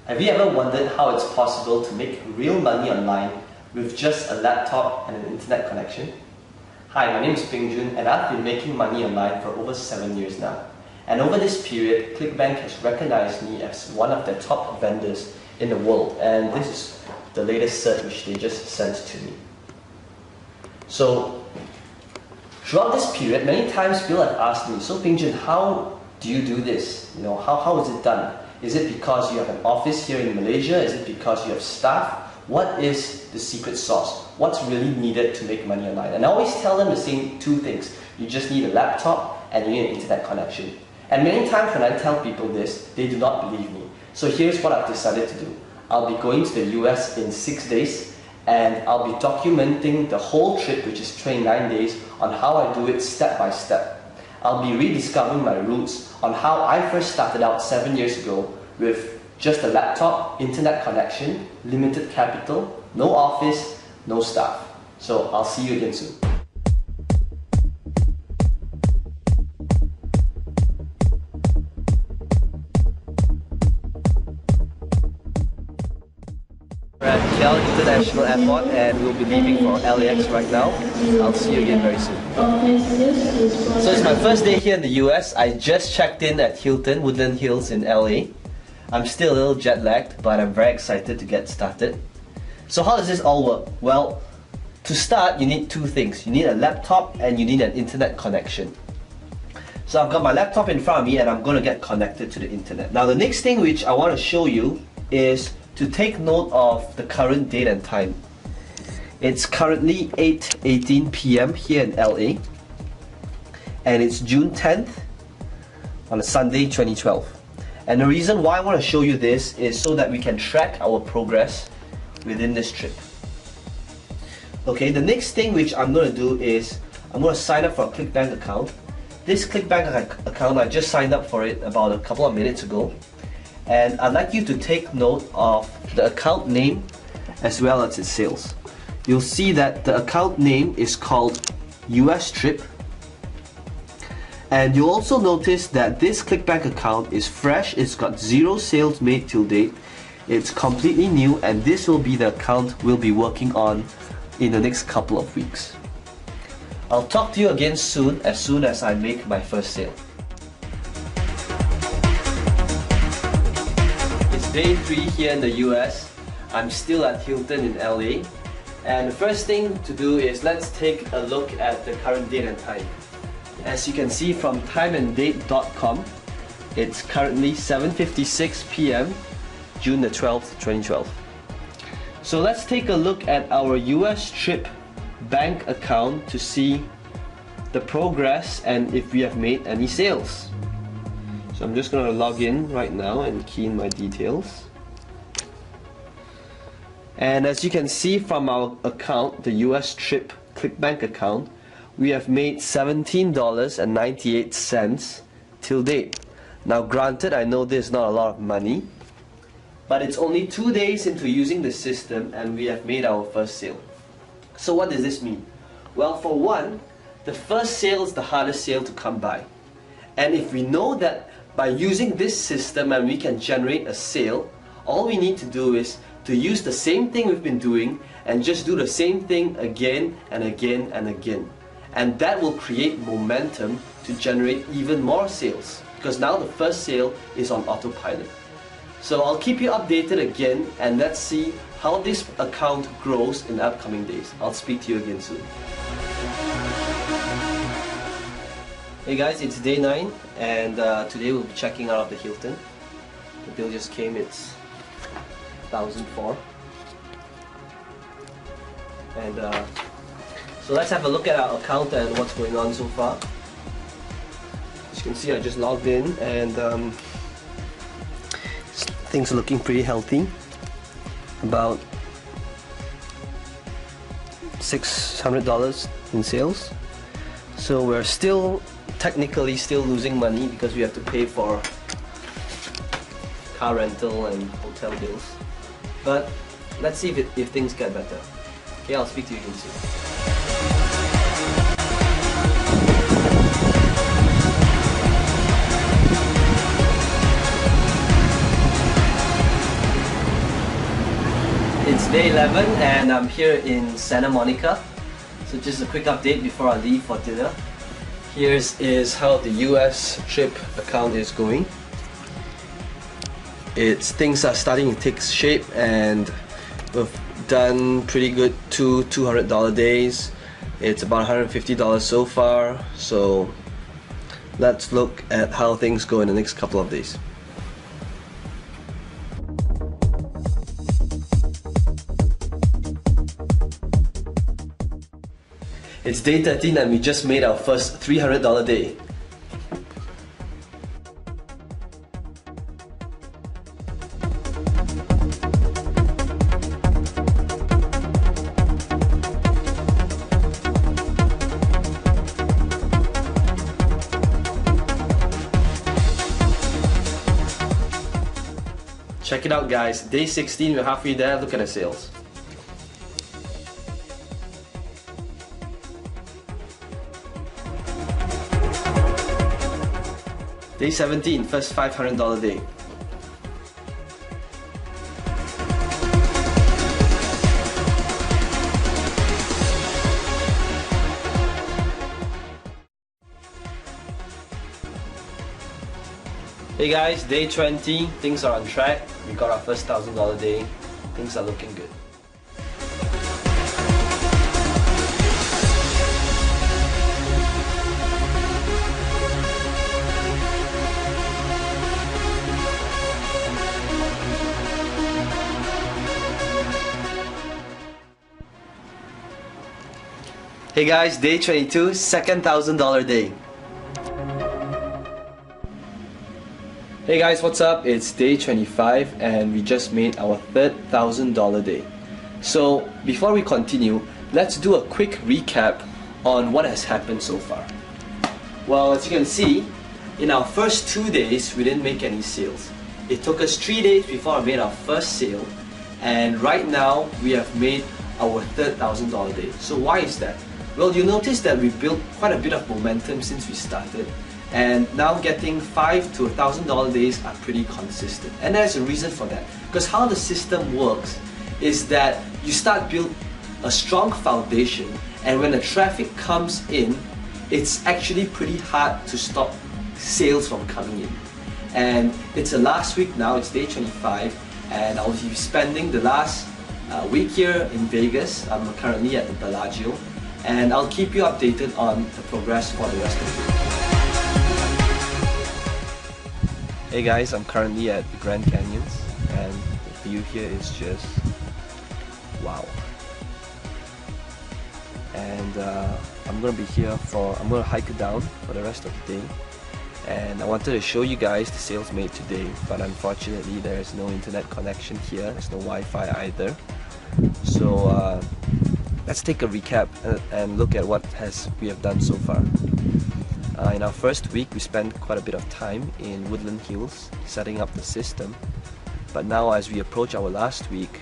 Have you ever wondered how it's possible to make real money online with just a laptop and an internet connection? Hi, my name is Peng Joon and I've been making money online for over 7 years now. And over this period, ClickBank has recognized me as one of their top vendors in the world, and this is the latest cert which they just sent to me. So, throughout this period, many times people have asked me, so Peng Joon, how do you do this? How is it done? Is it because you have an office here in Malaysia? Is it because you have staff? What is the secret sauce? What's really needed to make money online? And I always tell them the same two things. You just need a laptop and you need an internet connection. And many times when I tell people this, they do not believe me. So here's what I've decided to do. I'll be going to the US in 6 days, and I'll be documenting the whole trip, which is 29 days, on how I do it step by step. I'll be rediscovering my roots on how I first started out 7 years ago with just a laptop, internet connection, limited capital, no office, no staff. So I'll see you again soon. We're at Chow International Airport and we'll be leaving for LAX right now. I'll see you again very soon. So it's my first day here in the US. I just checked in at Hilton, Woodland Hills in LA. I'm still a little jet lagged, but I'm very excited to get started. So how does this all work? Well, to start you need two things. You need a laptop and you need an internet connection. So I've got my laptop in front of me and I'm going to get connected to the internet. Now the next thing which I want to show you is to take note of the current date and time. It's currently 8:18 p.m. here in LA, and it's June 10th on a Sunday 2012. And the reason why I want to show you this is so that we can track our progress within this trip. Okay, the next thing which I'm going to do is I'm going to sign up for a ClickBank account. This ClickBank account, I just signed up for it about a couple of minutes ago. And I'd like you to take note of the account name as well as its sales. You'll see that the account name is called US Trip. And you'll also notice that this ClickBank account is fresh. It's got 0 sales made till date. It's completely new, and this will be the account we'll be working on in the next couple of weeks. I'll talk to you again soon as I make my first sale. It's day 3 here in the US. I'm still at Hilton in LA. And the first thing to do is let's take a look at the current date and time. As you can see from timeanddate.com, it's currently 7:56 p.m. June the 12th, 2012. So let's take a look at our US Trip bank account to see the progress and if we have made any sales. So I'm just going to log in right now and key in my details. And as you can see from our account, the US Trip ClickBank account, we have made $17.98 till date. Now granted, I know this is not a lot of money, but it's only 2 days into using the system and we have made our first sale. So what does this mean? Well, for one, the first sale is the hardest sale to come by. And if we know that by using this system and we can generate a sale, all we need to do is to use the same thing we've been doing and just do the same thing again and again and again. And that will create momentum to generate even more sales, because now the first sale is on autopilot. So I'll keep you updated again, and let's see how this account grows in the upcoming days. I'll speak to you again soon. Hey guys, it's day 9 and today we'll be checking out of the Hilton. The bill just came, it's 1,004. And so let's have a look at our account and what's going on so far. As you can see, I just logged in and things are looking pretty healthy. About $600 in sales. So we're technically still losing money because we have to pay for car rental and hotel bills. But let's see if things get better. Okay, I'll speak to you again soon. It's day 11 and I'm here in Santa Monica. So just a quick update before I leave for dinner. Here's how the US trip account is going. Things are starting to take shape and we've done pretty good two $200 days. It's about $150 so far. So let's look at how things go in the next couple of days. It's day 13 and we just made our first $300 day. Check it out guys, day 16, we're halfway there, look at the sales. Day 17, first $500 day. Hey guys, day 20, things are on track. We got our first $1,000 day. Things are looking good. Hey guys, day 22, second $1,000 day. Hey guys, what's up? It's day 25 and we just made our third $1,000 day. So before we continue, let's do a quick recap on what has happened so far. Well, as you can see, in our first 2 days, we didn't make any sales. It took us 3 days before I made our first sale, and right now we have made our third $1,000 day. So why is that? Well, you notice that we built quite a bit of momentum since we started, and now getting $5 to $1,000 days are pretty consistent. And there's a reason for that. Because how the system works is that you start build a strong foundation, and when the traffic comes in, it's actually pretty hard to stop sales from coming in. And it's the last week now, it's day 25, and I'll be spending the last week here in Vegas. I'm currently at the Bellagio, and I'll keep you updated on the progress for the rest of the week. Hey guys, I'm currently at the Grand Canyons, and the view here is just wow. And I'm gonna be here I'm gonna hike it down for the rest of the day. And I wanted to show you guys the sales made today, but unfortunately there is no internet connection here, there's no Wi-Fi either. So let's take a recap and look at what we have done so far. In our first week, we spent quite a bit of time in Woodland Hills setting up the system. But now as we approach our last week,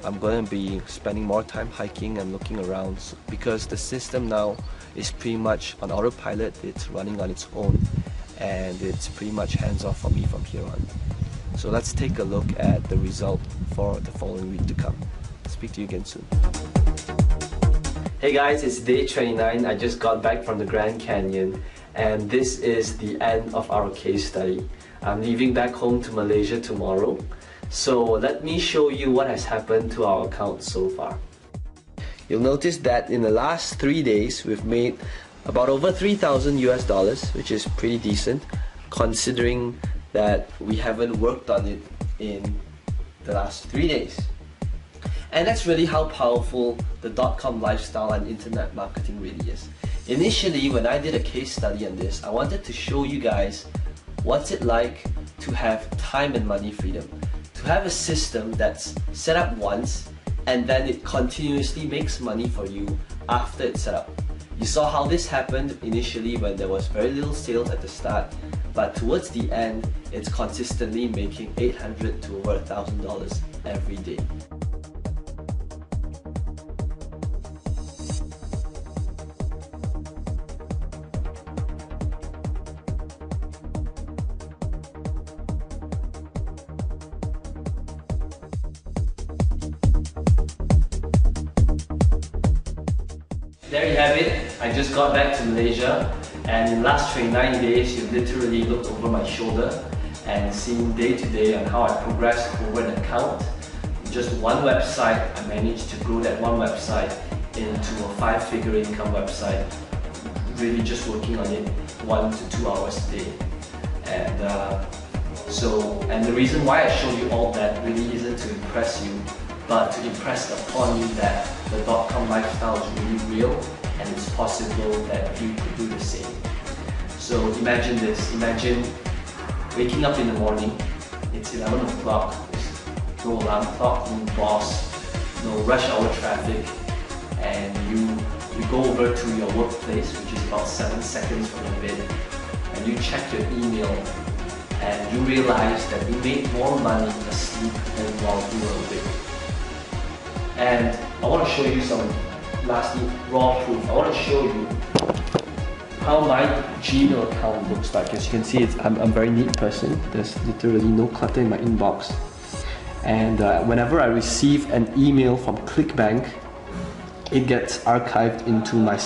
I'm going to be spending more time hiking and looking around, because the system now is pretty much on autopilot. It's running on its own, and it's pretty much hands-off for me from here on. So let's take a look at the result for the following week to come. Speak to you again soon. Hey guys, it's day 29. I just got back from the Grand Canyon, and this is the end of our case study. I'm leaving back home to Malaysia tomorrow. So let me show you what has happened to our account so far. You'll notice that in the last 3 days, we've made about over 3,000 US dollars, which is pretty decent considering that we haven't worked on it in the last 3 days. And that's really how powerful the .com lifestyle and internet marketing really is. Initially, when I did a case study on this, I wanted to show you guys what's it like to have time and money freedom. To have a system that's set up once and then it continuously makes money for you after it's set up. You saw how this happened initially when there was very little sales at the start, but towards the end, it's consistently making $800 to over $1,000 every day. there you have it. I just got back to Malaysia, and in the last 29 days, you've literally looked over my shoulder and seen day to day on how I progressed over an account. Just one website, I managed to grow that one website into a 5-figure income website, really just working on it 1 to 2 hours a day. And the reason why I show you all that really isn't to impress you, but to impress upon you that the .com lifestyle is really real and it's possible that you could do the same. So imagine this, imagine waking up in the morning, it's 11 o'clock, there's no alarm clock, no boss, no rush hour traffic, and you go over to your workplace, which is about 7 seconds from your bed, and you check your email, and you realize that you made more money asleep than while you were awake. And I want to show you some lastly raw proof. I want to show you how my Gmail account looks like. As you can see, I'm a very neat person. There's literally no clutter in my inbox. And whenever I receive an email from ClickBank, it gets archived into my